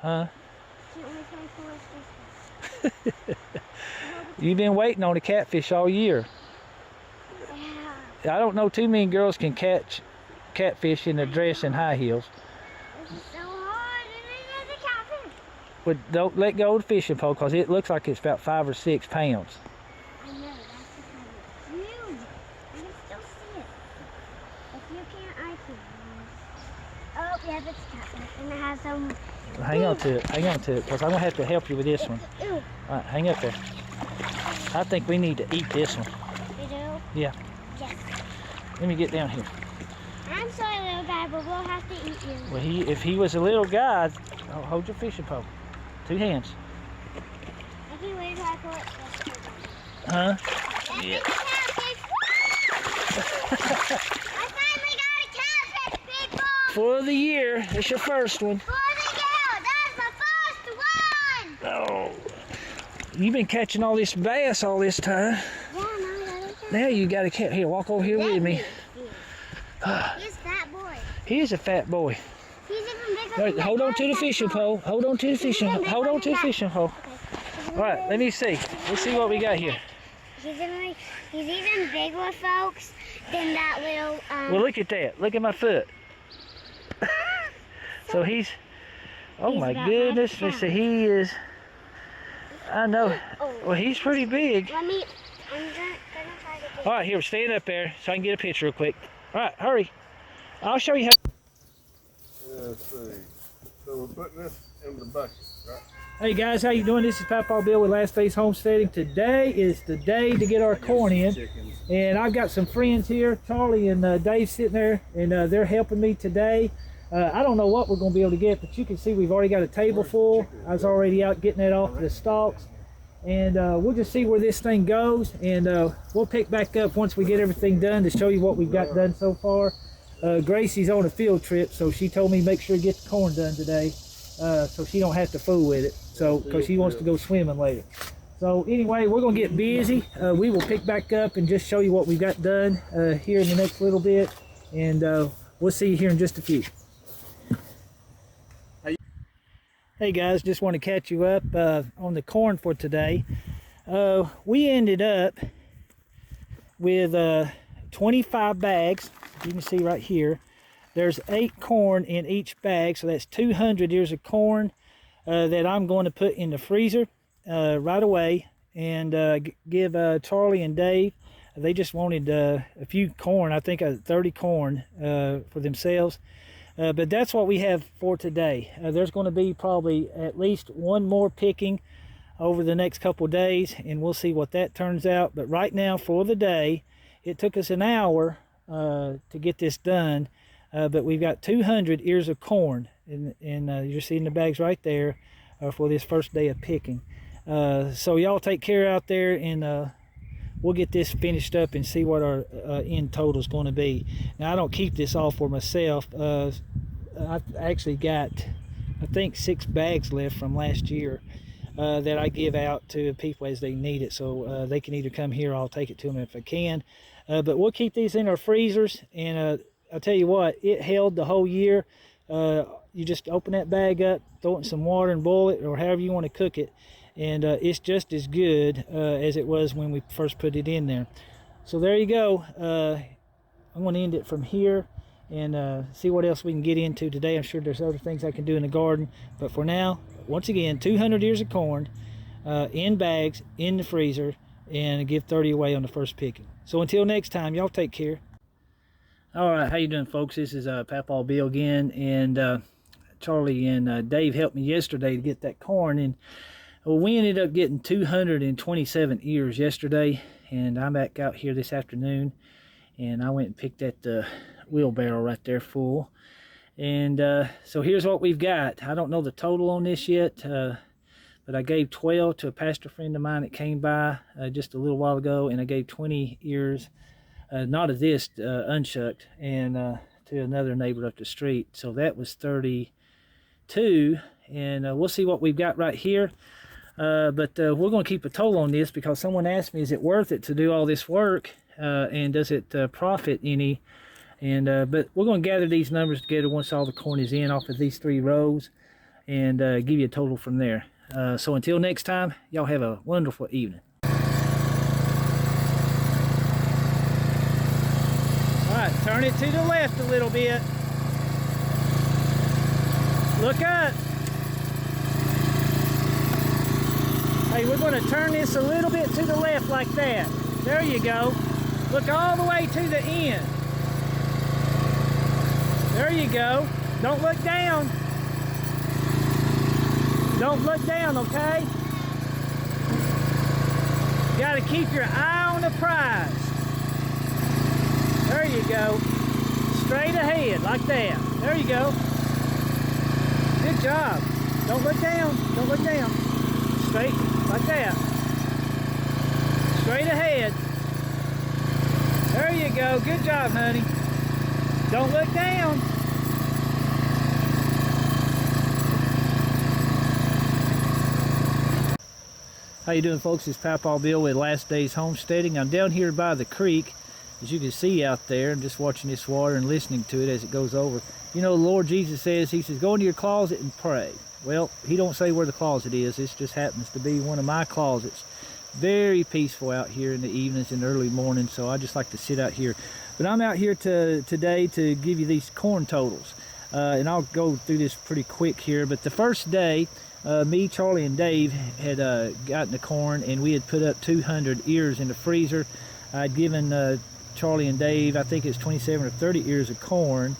Huh? Can't wait till I pull this. You've been waiting on a catfish all year. Yeah. I don't know too many girls can catch catfish in a dress and high heels. It's so hard, and then there's a catfish. But don't let go of the fishing pole because it looks like it's about 5 or 6 pounds. I know, that's because it's huge. I can still see it. If you can't, I can. Oh, yeah, that's catfish. And it has some... Hang on to it, because I'm going to have to help you with this one. Ooh. All right, hang up there. I think we need to eat this one. You do? Yeah. Yes. Let me get down here. I'm sorry, little guy, but we'll have to eat you. Well, if he was a little guy, hold your fishing pole. 2 hands. I can wait till I pull it. Huh? Yeah. I finally got a catfish, people! For the year. It's your first one. For the year! That's my first one! Oh. You've been catching all this bass all this time. Yeah, no, Now you got a cat. Here, walk over here with me. He's a fat boy. He is a fat boy. He's even bigger than Hold on to the fishing pole. Hold on to the fishing pole. Hold on to the fishing pole. Okay. All right, let me see. Let's see what we got here. He's even bigger, folks, than that little. Well, look at that. Look at my foot. So he's. Oh He's my about goodness! my Let's see. He is. I know. Oh. Well, he's pretty big. I'm gonna try to get. All right, here, stand up there so I can get a picture real quick. All right, hurry. I'll show you how. Let's see. So we're putting this in the bucket, right? Hey guys, how you doing? This is Papaw Bill with Last Days Homesteading. Today is the day to get our corn in, and I've got some friends here. Charlie and Dave sitting there, and they're helping me today. I don't know what we're going to be able to get, but you can see we've already got a table full. I was already out getting that off the stalks, and we'll just see where this thing goes, and we'll pick back up once we get everything done to show you what we've got done so far. Gracie's on a field trip, so she told me make sure to get the corn done today, so she don't have to fool with it. So, because she wants to go swimming later. So anyway, we're gonna get busy. We will pick back up and just show you what we've got done here in the next little bit, and we'll see you here in just a few. Hey guys, just want to catch you up on the corn for today. We ended up with 25 bags. You can see right here. There's 8 corn in each bag, so that's 200 ears of corn that I'm going to put in the freezer right away and give Charlie and Dave. They just wanted a few corn, I think 30 corn for themselves. But that's what we have for today. There's going to be probably at least one more picking over the next couple days, and we'll see what that turns out. But right now for the day, it took us an hour to get this done. But we've got 200 ears of corn, and you're seeing the bags right there for this first day of picking. So y'all take care out there, and we'll get this finished up and see what our end total is going to be. Now, I don't keep this all for myself. I've actually got, I think, 6 bags left from last year that I give out to people as they need it. So they can either come here or I'll take it to them if I can. But we'll keep these in our freezers, and I'll tell you what, it held the whole year. You just open that bag up, throw it in some water and boil it, or however you want to cook it, and it's just as good as it was when we first put it in there. So there you go. I'm going to end it from here and see what else we can get into today. I'm sure there's other things I can do in the garden, but for now, once again, 200 ears of corn in bags in the freezer, and give 30 away on the first picking. So until next time, y'all take care. All right, how you doing, folks? This is Papaw Bill again, and Charlie and Dave helped me yesterday to get that corn, and well, we ended up getting 227 ears yesterday, and I'm back out here this afternoon, and I went and picked that wheelbarrow right there full, and so here's what we've got. I don't know the total on this yet, but I gave 12 to a pastor friend of mine that came by just a little while ago, and I gave 20 ears, not of this, unshucked, and to another neighbor up the street. So that was 32, and we'll see what we've got right here. But we're going to keep a toll on this because someone asked me, is it worth it to do all this work, and does it profit any? And but we're going to gather these numbers together once all the corn is in off of these 3 rows, and give you a total from there. So until next time, y'all have a wonderful evening. All right, turn it to the left a little bit. Look up. Hey, we're going to turn this a little bit to the left like that. There you go. Look all the way to the end. There you go. Don't look down. Don't look down, okay? You got to keep your eye on the prize. There you go. Straight ahead, like that. There you go. Good job. Don't look down. Don't look down. Straight, like that. Straight ahead. There you go. Good job, honey. Don't look down. How you doing, folks? It's Papaw Bill with Last Days Homesteading. I'm down here by the creek, as you can see out there. I'm just watching this water and listening to it as it goes over. You know, the Lord Jesus says, he says, go into your closet and pray. Well, he don't say where the closet is. This just happens to be one of my closets. Very peaceful out here in the evenings and early morning, so I just like to sit out here. But I'm out here today to give you these corn totals. And I'll go through this pretty quick here. But the first day, me, Charlie, and Dave had gotten the corn, and we had put up 200 ears in the freezer. I'd given Charlie and Dave, I think it's 27 or 30 ears of corn.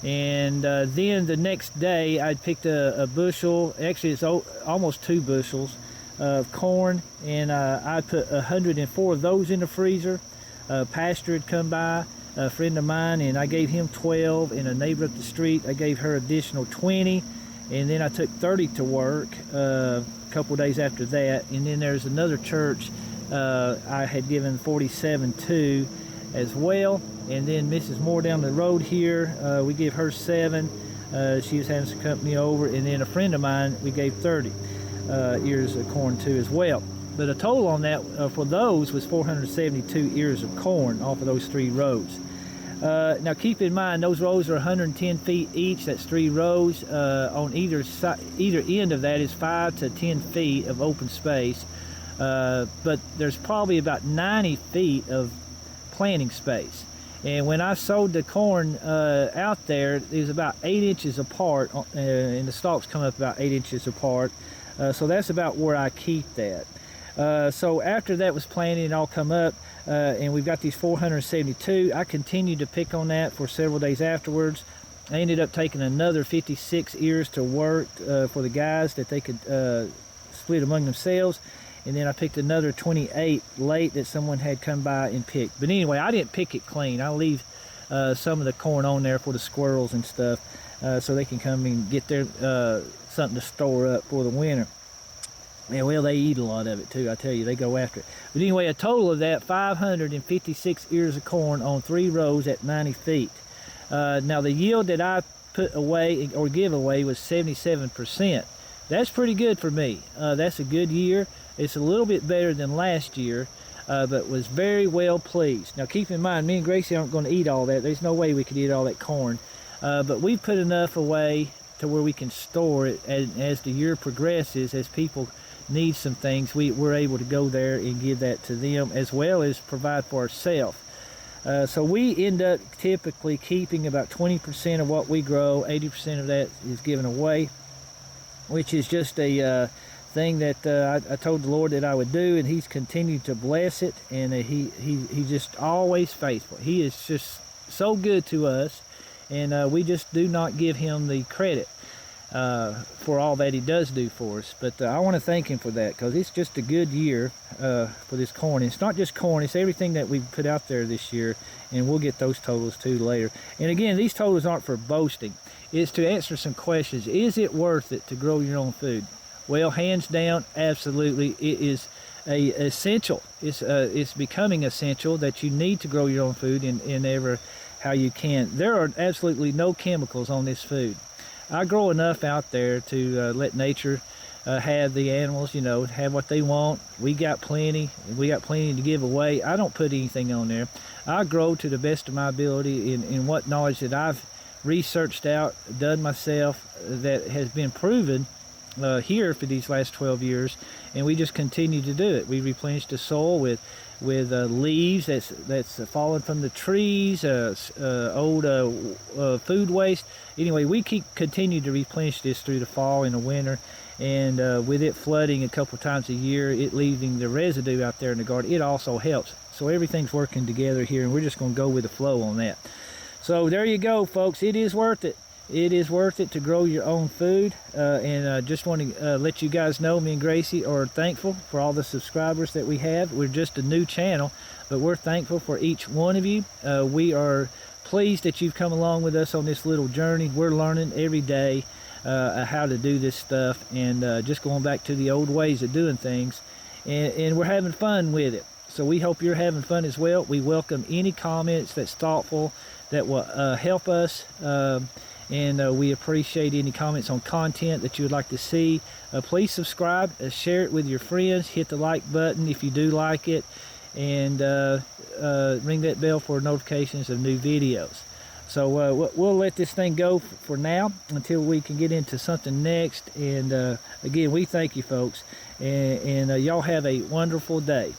And then the next day, I'd picked a bushel, actually it's almost 2 bushels of corn, and I put 104 of those in the freezer. Pastor had come by, a friend of mine, and I gave him 12, and a neighbor up the street, I gave her additional 20. And then I took 30 to work a couple days after that. And then there's another church I had given 47 to as well. And then Mrs. Moore down the road here, we gave her 7. She was having some company over. And then a friend of mine, we gave 30 ears of corn to as well. But a total on that for those was 472 ears of corn off of those 3 rows. Now keep in mind, those rows are 110 feet each. That's 3 rows. On either end of that is 5 to 10 feet of open space. But there's probably about 90 feet of planting space. And when I sowed the corn out there, it was about 8 inches apart, and the stalks come up about 8 inches apart. So that's about where I keep that. So after that was planted and all come up, and we've got these 472, I continued to pick on that for several days afterwards. I ended up taking another 56 ears to work for the guys that they could split among themselves. And then I picked another 28 late that someone had come by and picked. But anyway, I didn't pick it clean. I'll leave some of the corn on there for the squirrels and stuff, so they can come and get their something to store up for the winter. Yeah, well, they eat a lot of it too, I tell you, they go after it. But anyway, a total of that, 556 ears of corn on 3 rows at 90 feet. Now the yield that I put away or give away was 77%. That's pretty good for me. That's a good year. It's a little bit better than last year, but was very well pleased. Now keep in mind, me and Gracie aren't going to eat all that. There's no way we could eat all that corn. But we put enough away to where we can store it as the year progresses, as people need some things, we're able to go there and give that to them, as well as provide for ourselves. So we end up typically keeping about 20% of what we grow. 80% of that is given away, which is just a thing that I told the Lord that I would do, and he's continued to bless it, and he's just always faithful. He is just so good to us, and we just do not give him the credit for all that he does do for us. But I want to thank him for that, because it's just a good year for this corn. It's not just corn, it's everything that we put out there this year, and we'll get those totals too later. And again, these totals aren't for boasting. It's to answer some questions. Is it worth it to grow your own food? Well, hands down, absolutely. It is essential. It's becoming essential that you need to grow your own food in ever how you can. There are absolutely no chemicals on this food. I grow enough out there to let nature have the animals, you know, have what they want. We got plenty. We got plenty to give away. I don't put anything on there. I grow to the best of my ability in what knowledge that I've researched out, done myself, that has been proven here for these last 12 years, and we just continue to do it. We replenish the soil with leaves that's fallen from the trees, old food waste. Anyway, we continue to replenish this through the fall and the winter, and with it flooding a couple times a year, it leaving the residue out there in the garden, it also helps. So everything's working together here, and we're just going to go with the flow on that. So there you go, folks. It is worth it. It is worth it to grow your own food, and just want to let you guys know, me and Gracie are thankful for all the subscribers that we have. We're just a new channel, but we're thankful for each one of you. We are pleased that you've come along with us on this little journey. We're learning every day how to do this stuff, and just going back to the old ways of doing things, and we're having fun with it. So we hope you're having fun as well. We welcome any comments that's thoughtful, that will help us, and we appreciate any comments on content that you would like to see. Please subscribe, share it with your friends, hit the like button if you do like it, and ring that bell for notifications of new videos. So we'll let this thing go for now until we can get into something next. And again, we thank you, folks, and y'all have a wonderful day.